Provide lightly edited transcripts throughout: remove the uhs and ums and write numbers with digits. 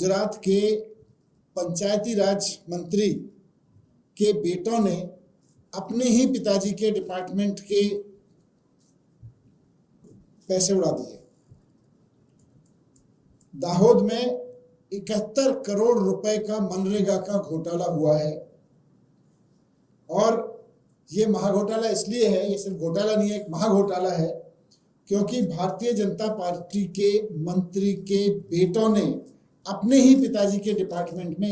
गुजरात के पंचायती राज मंत्री के बेटों ने अपने ही पिताजी के डिपार्टमेंट के पैसे उड़ा दिए। दाहोद में 71 करोड़ रुपए का मनरेगा का घोटाला हुआ है। और ये महाघोटाला इसलिए है, ये सिर्फ घोटाला नहीं है, एक महाघोटाला है, क्योंकि भारतीय जनता पार्टी के मंत्री के बेटों ने अपने ही पिताजी के डिपार्टमेंट में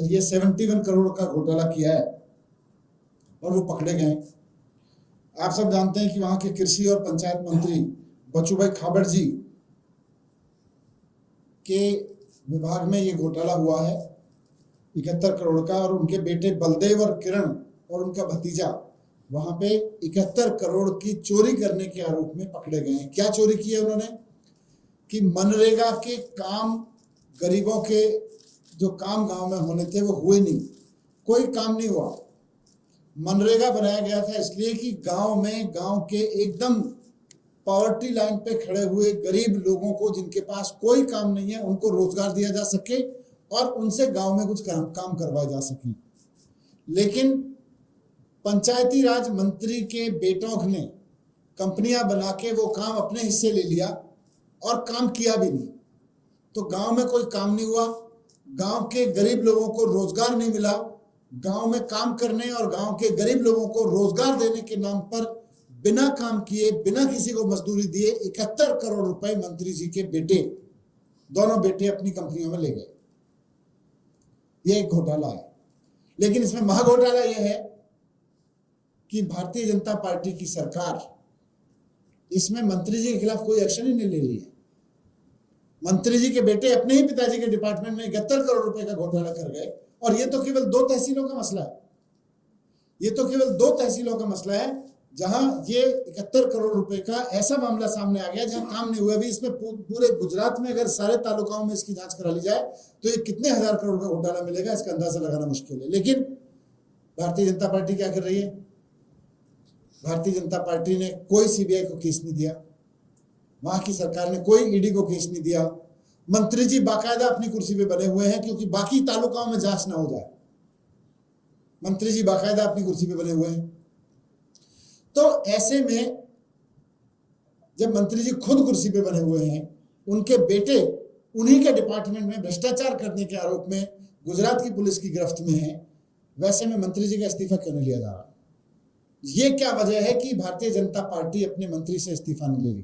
ये 71 करोड़ का घोटाला किया है और वो पकड़े गए। आप सब जानते हैं कि वहां के कृषि और पंचायत मंत्री बचूभाई खाबड़ जी के विभाग में ये घोटाला हुआ है 71 करोड़ का, और उनके बेटे बलदेव और किरण और उनका भतीजा वहां पे 71 करोड़ की चोरी करने के आरोप में पकड़े गए हैं। क्या चोरी की है उन्होंने कि मनरेगा के काम, गरीबों के जो काम गांव में होने थे वो हुए नहीं, कोई काम नहीं हुआ। मनरेगा बनाया गया था इसलिए कि गांव में, गांव के एकदम पॉवर्टी लाइन पे खड़े हुए गरीब लोगों को, जिनके पास कोई काम नहीं है, उनको रोजगार दिया जा सके और उनसे गांव में कुछ काम करवाए जा सके। लेकिन पंचायती राज मंत्री के बेटों ने कंपनियां बना के वो काम अपने हिस्से ले लिया और काम किया भी नहीं। तो गांव में कोई काम नहीं हुआ, गांव के गरीब लोगों को रोजगार नहीं मिला। गांव में काम करने और गांव के गरीब लोगों को रोजगार देने के नाम पर बिना काम किए, बिना किसी को मजदूरी दिए 71 करोड़ रुपए मंत्री जी के बेटे, दोनों बेटे अपनी कंपनियों में ले गए। यह एक घोटाला है। लेकिन इसमें महाघोटाला यह है कि भारतीय जनता पार्टी की सरकार इसमें मंत्री जी के खिलाफ कोई एक्शन ही नहीं ले रही है। मंत्री जी के बेटे अपने ही पिताजी के डिपार्टमेंट में 71 करोड़ रुपए का घोटाला कर गए, और ये तो केवल 2 तहसीलों का मसला है। ये तो केवल 2 तहसीलों का मसला है जहां ये 71 करोड़ रुपए का ऐसा मामला सामने आ गया जहां काम नहीं हुआ। अभी इसमें पूरे गुजरात में अगर सारे तालुकाओं में इसकी जांच करा ली जाए तो ये कितने हजार करोड़ का घोटाला मिलेगा, इसका अंदाजा लगाना मुश्किल है। लेकिन भारतीय जनता पार्टी क्या कर रही है? भारतीय जनता पार्टी ने कोई सीबीआई को केस नहीं दिया, वहां की सरकार ने कोई ईडी को केस नहीं दिया। मंत्री जी बाकायदा अपनी कुर्सी पे बने हुए हैं क्योंकि बाकी तालुकाओं में जांच ना हो जाए। मंत्री जी बाकायदा अपनी कुर्सी पे बने हुए हैं। तो ऐसे में जब मंत्री जी खुद कुर्सी पे बने हुए हैं, उनके बेटे उन्हीं के डिपार्टमेंट में भ्रष्टाचार करने के आरोप में गुजरात की पुलिस की गिरफ्त में है, वैसे में मंत्री जी का इस्तीफा क्यों नहीं लिया जा रहा? ये क्या वजह है कि भारतीय जनता पार्टी अपने मंत्री से इस्तीफा नहीं ले रही?